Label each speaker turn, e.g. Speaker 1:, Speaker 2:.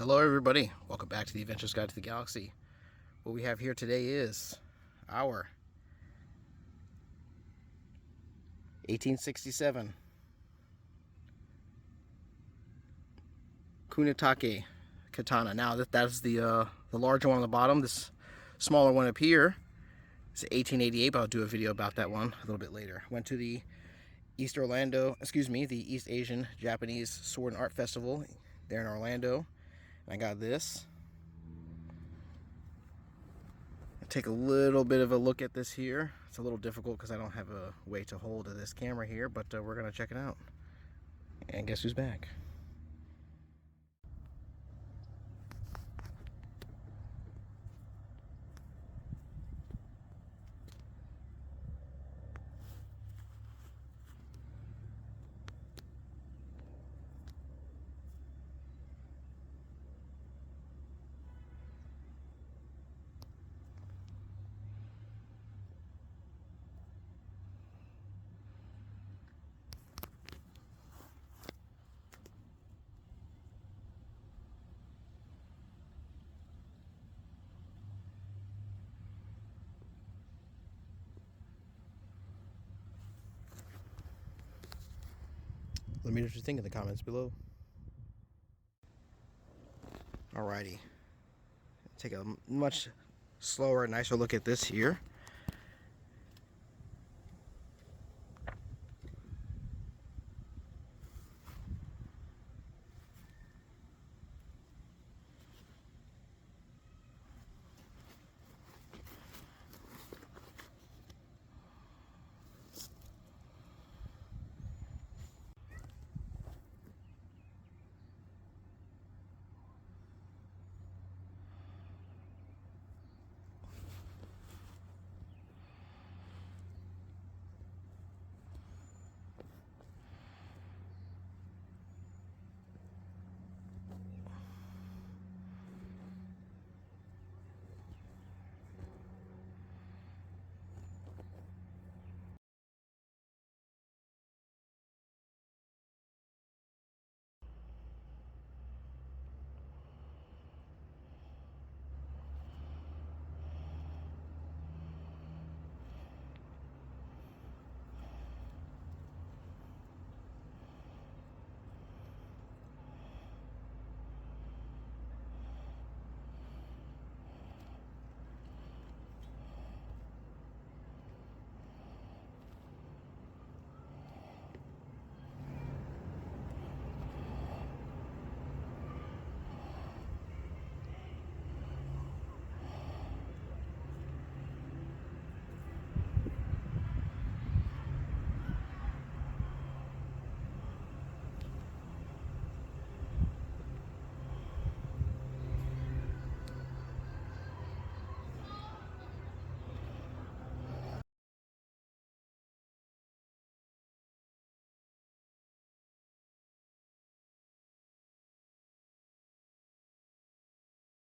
Speaker 1: Hello everybody, welcome back to the Adventurous Guide to the Galaxy. What we have here today is our 1867 Kunitake Katana. Now that's the larger one on the bottom. This smaller one up here is 1888, but I'll do a video about that one a little bit later. Went to the the East Asian Japanese Sword and Art Festival there in Orlando. I got this. Take a little bit of a look at this here. It's a little difficult because I don't have a way to hold this camera here, but we're gonna check it out. And guess who's back? Let me know what you think in the comments below. Alrighty. Take a much slower, nicer look at this here.